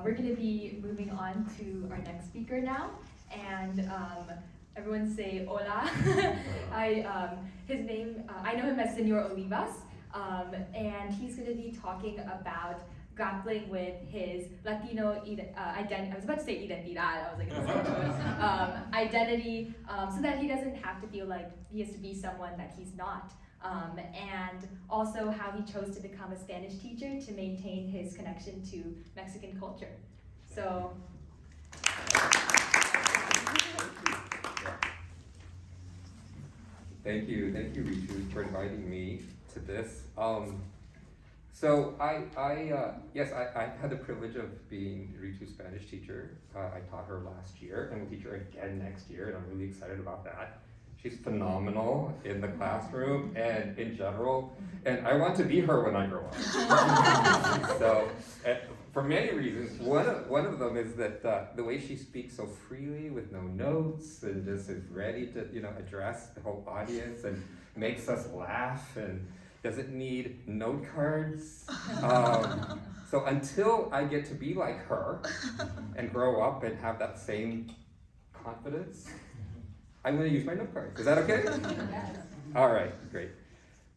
we're going to be moving on to our next speaker now, and everyone say hola. His name, I know him as Senor Olivas, and he's going to be talking about grappling with his Latino identity. I was about to say identidad. I was like, identity, so that he doesn't have to feel like he has to be someone that he's not. And also how he chose to become a Spanish teacher to maintain his connection to Mexican culture. So. Thank you, Ritu, for inviting me to this. So I had the privilege of being Ritu's Spanish teacher. I taught her last year, and we'll teach her again next year, and I'm really excited about that. She's phenomenal in the classroom and in general, and I want to be her when I grow up. So, for many reasons, one of them is that the way she speaks so freely with no notes and just is ready to address the whole audience and makes us laugh and doesn't need note cards. So until I get to be like her and grow up and have that same confidence, I'm going to use my note cards. Is that okay? Yes. All right, great.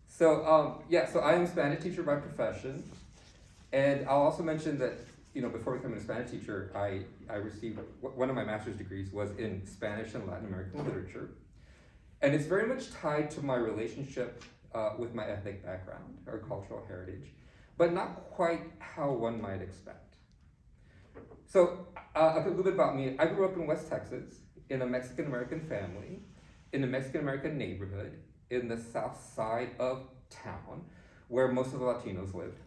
So so I am a Spanish teacher by profession, and I'll also mention that before becoming a Spanish teacher, I received one of my master's degrees was in Spanish and Latin American literature, and it's very much tied to my relationship with my ethnic background or cultural heritage, but not quite how one might expect. So a little bit about me. I grew up in West Texas in a Mexican-American family, in a Mexican-American neighborhood, in the south side of town, where most of the Latinos lived.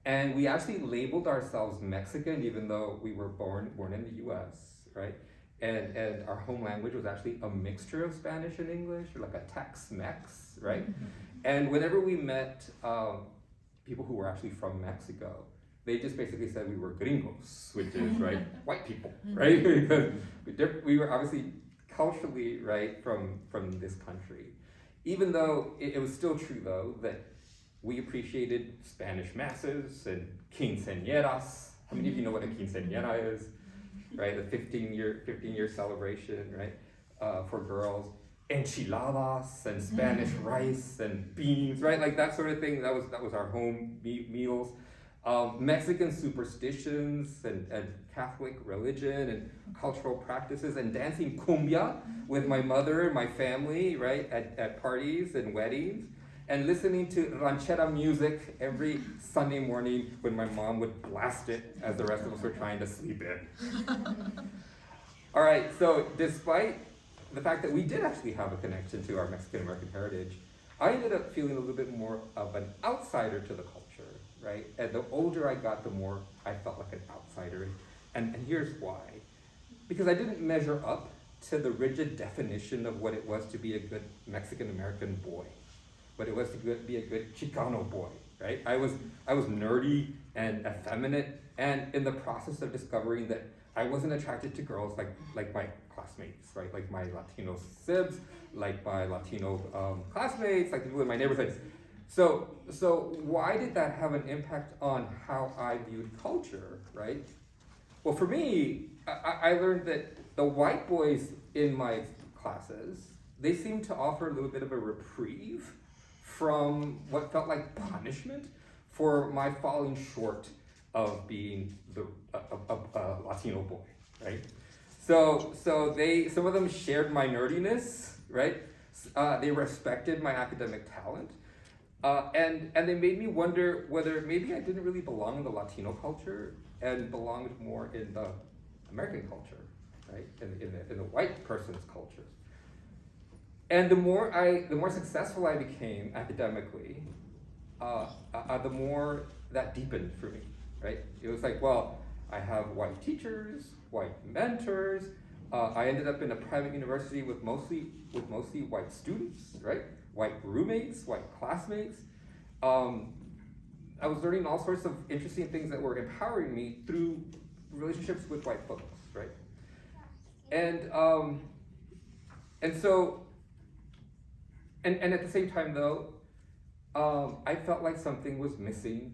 And we actually labeled ourselves Mexican, even though we were born in the US, right? And our home language was actually a mixture of Spanish and English, or like a Tex-Mex, right? And whenever we met people who were actually from Mexico, they just basically said we were gringos, which is, right, white people, right? Because we were obviously culturally, right, from this country. Even though it was still true, though, that we appreciated Spanish masses and quinceañeras. How many of you know what a quinceañera is? Right, the 15-year celebration, right, for girls. Enchiladas and Spanish rice and beans, right, like that sort of thing. That was our home meals. Mexican superstitions and Catholic religion and cultural practices and dancing cumbia with my mother and my family, right, at parties and weddings, and listening to ranchera music every Sunday morning when my mom would blast it as the rest of us were trying to sleep in. All right, so despite the fact that we did actually have a connection to our Mexican-American heritage, I ended up feeling a little bit more of an outsider to the culture. Right? And the older I got, the more I felt like an outsider. And here's why. Because I didn't measure up to the rigid definition of what it was to be a good Mexican-American boy, what it was to be a good Chicano boy, right? I was nerdy and effeminate, and in the process of discovering that I wasn't attracted to girls like my classmates, right? Like my Latino sibs, like my Latino classmates, like people in my neighborhood. So why did that have an impact on how I viewed culture, right? Well, for me, I learned that the white boys in my classes, they seemed to offer a little bit of a reprieve from what felt like punishment for my falling short of being a Latino boy, right? So some of them shared my nerdiness, right? They respected my academic talent. And they made me wonder whether maybe I didn't really belong in the Latino culture and belonged more in the American culture, right? In the white person's culture. And the more successful I became academically, the more that deepened for me, right? It was like, well, I have white teachers, white mentors. I ended up in a private university with mostly white students, right? White roommates, white classmates. I was learning all sorts of interesting things that were empowering me through relationships with white folks, right? And at the same time though, I felt like something was missing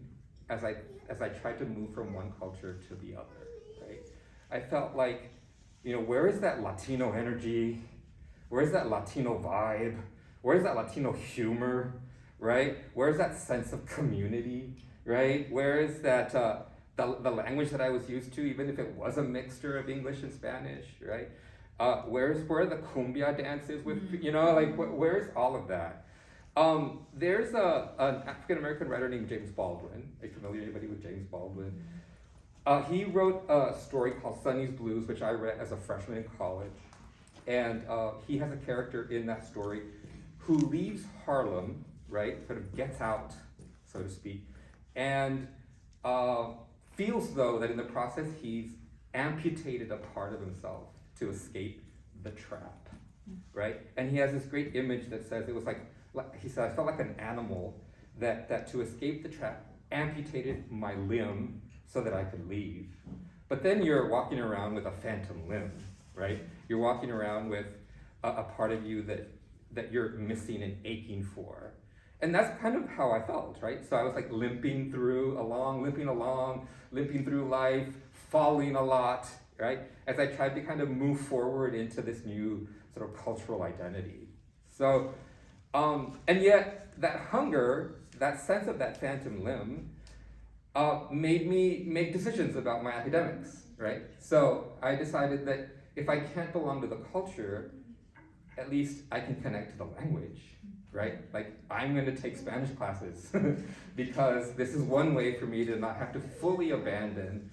as I tried to move from one culture to the other, right? I felt like, where is that Latino energy? Where is that Latino vibe? Where is that Latino humor, right? Where is that sense of community, right? Where is that the language that I was used to, even if it was a mixture of English and Spanish, right? Where are the cumbia dances with, where is all of that? There's an African American writer named James Baldwin. Are you familiar with anybody with James Baldwin? He wrote a story called Sonny's Blues, which I read as a freshman in college. And he has a character in that story who leaves Harlem, right, sort of gets out, so to speak, and feels though that in the process he's amputated a part of himself to escape the trap, right? And he has this great image that says it was like he said, I felt like an animal that to escape the trap amputated my limb so that I could leave. But then you're walking around with a phantom limb, right? You're walking around with a part of you that you're missing and aching for. And that's kind of how I felt, right? So I was like limping through life, falling a lot, right? As I tried to kind of move forward into this new sort of cultural identity. So, and yet that hunger, that sense of that phantom limb, made me make decisions about my academics, right? So I decided that if I can't belong to the culture, at least I can connect to the language, right? Like, I'm gonna take Spanish classes because this is one way for me to not have to fully abandon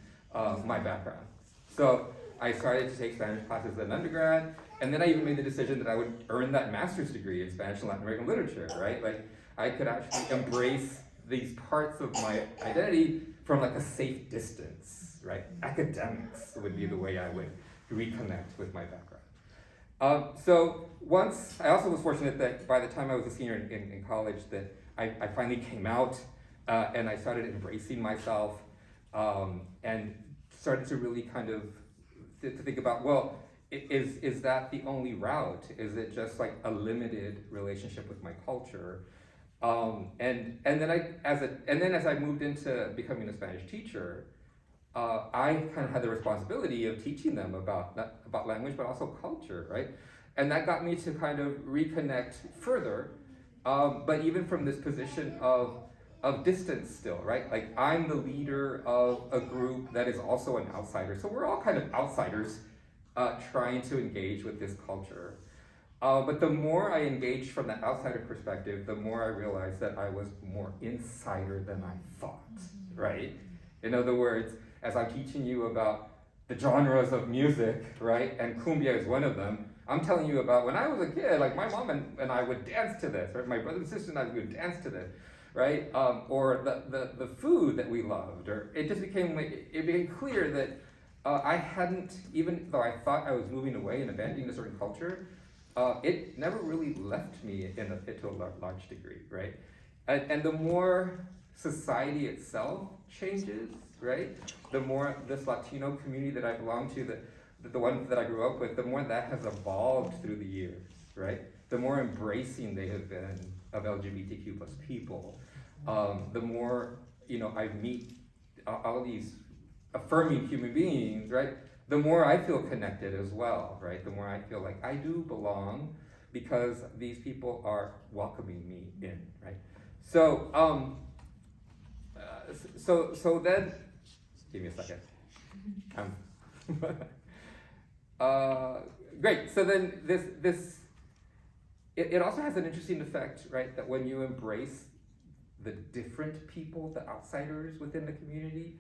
my background. So I started to take Spanish classes as an undergrad, and then I even made the decision that I would earn that master's degree in Spanish and Latin American literature, right? Like, I could actually embrace these parts of my identity from like a safe distance, right? Academics would be the way I would reconnect with my background. So once, I also was fortunate that by the time I was a senior in college that I finally came out and I started embracing myself and started to really kind of to think about, well, is that the only route? Is it just like a limited relationship with my culture? And then as I moved into becoming a Spanish teacher, I kind of had the responsibility of teaching them about language, but also culture, right? And that got me to kind of reconnect further, but even from this position of distance still, right? Like, I'm the leader of a group that is also an outsider. So we're all kind of outsiders trying to engage with this culture. But the more I engaged from that outsider perspective, the more I realized that I was more insider than I thought, right? In other words, as I'm teaching you about the genres of music, right, and cumbia is one of them, I'm telling you about when I was a kid, like my mom and I would dance to this, right? My brother and sister and I would dance to this, right? Or the food that we loved, or it just became clear that I hadn't, even though I thought I was moving away and abandoning a certain culture, it never really left me to a large degree, right? And the more society itself changes, right? The more this Latino community that I belong to, the one that I grew up with, the more that has evolved through the years, right? The more embracing they have been of LGBTQ plus people, the more, I meet all these affirming human beings, right? The more I feel connected as well, right? The more I feel like I do belong because these people are welcoming me in, right? So, so then, give me a second. Great. So then it also has an interesting effect, right? That when you embrace the different people, the outsiders within the community,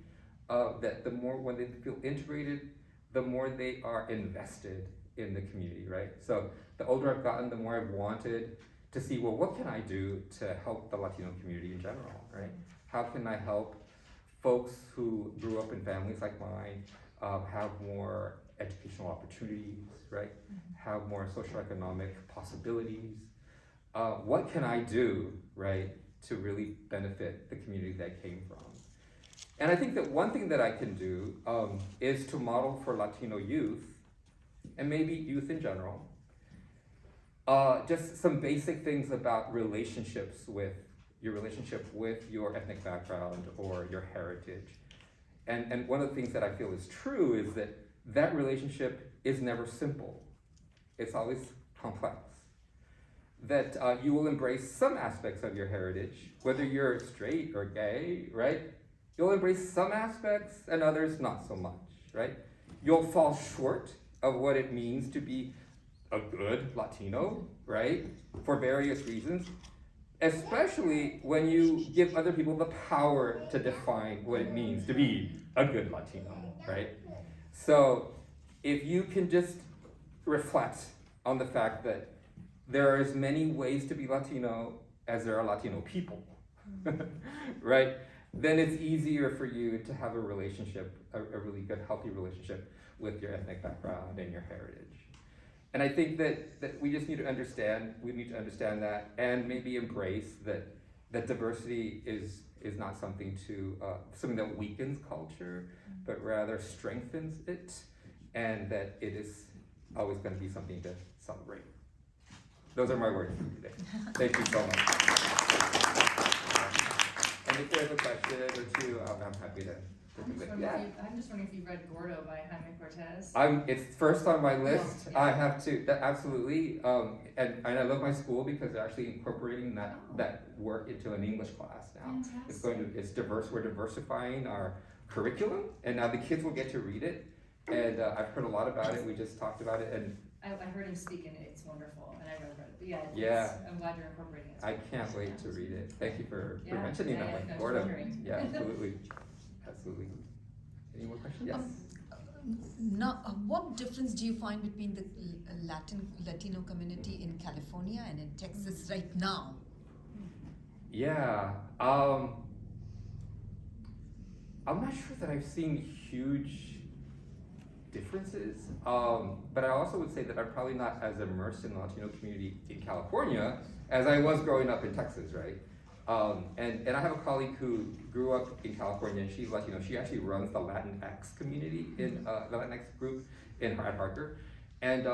that the more when they feel integrated, the more they are invested in the community, right? So the older I've gotten, the more I've wanted to see, well, what can I do to help the Latino community in general, right? How can I help folks who grew up in families like mine have more educational opportunities, right? Have more socioeconomic possibilities? What can I do, right, to really benefit the community that I came from? And I think that one thing that I can do is to model for Latino youth, and maybe youth in general, just some basic things about relationships with your relationship with your ethnic background or your heritage. And one of the things that I feel is true is that that relationship is never simple. It's always complex. That you will embrace some aspects of your heritage, whether you're straight or gay, right? You'll embrace some aspects and others not so much, right? You'll fall short of what it means to be a good Latino, right? For various reasons, especially when you give other people the power to define what it means to be a good Latino, right? So if you can just reflect on the fact that there are as many ways to be Latino as there are Latino people, right? Then it's easier for you to have a relationship, a really good, healthy relationship with your ethnic background and your heritage. And I think that we just need to understand, that and maybe embrace that diversity is not something that weakens culture, but rather strengthens it, and that it is always going to be something to celebrate. Those are my words for you today. Thank you so much. And if there's a question or two, I'm happy to. I'm just wondering if you read Gordo by Jaime Cortez. It's first on my list. Yeah. I have to, absolutely. And I love my school because they're actually incorporating that work into an English class now. Fantastic. It's diverse. We're diversifying our curriculum, and now the kids will get to read it. And I've heard a lot about it. We just talked about it, and I heard him speak, and it's wonderful, and I read it. But yeah. I'm glad you're incorporating it. I can't wait to read it. Thank you for mentioning that. Like I was Gordo. wondering. Yeah, absolutely. Absolutely. Any more questions? Yes. Now, what difference do you find between the Latino community in California and in Texas right now? Yeah. I'm not sure that I've seen huge differences, but I also would say that I'm probably not as immersed in the Latino community in California as I was growing up in Texas, right? And I have a colleague who grew up in California, and she's Latino. She actually runs the Latinx community in the Latinx group at Harker, and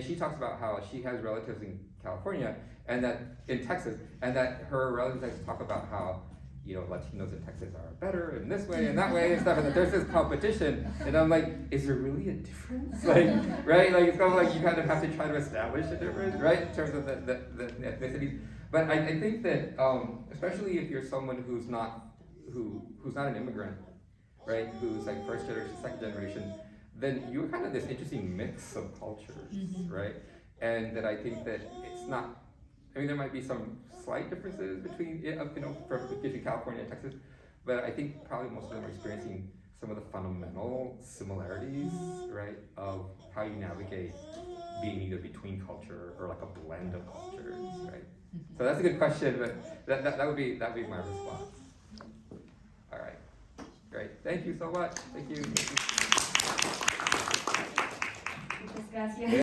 she talks about how she has relatives in California and that in Texas, and that her relatives talk about how Latinos in Texas are better in this way and that way and stuff, and that there's this competition, and I'm like, is there really a difference? Like, right? Like it's kind of like you kind of have to try to establish a difference, right, in terms of the ethnicities. But I think that especially if you're someone who's not an immigrant, right, who's like first generation, second generation, then you're kind of this interesting mix of cultures, right? And that I think that it's not. I mean, there might be some slight differences between California and Texas, but I think probably most of them are experiencing some of the fundamental similarities, right, of how you navigate being either between culture or like a blend of cultures, right? So that's a good question, but that would be my response. All right, great. Thank you so much. Thank you. Muchas gracias.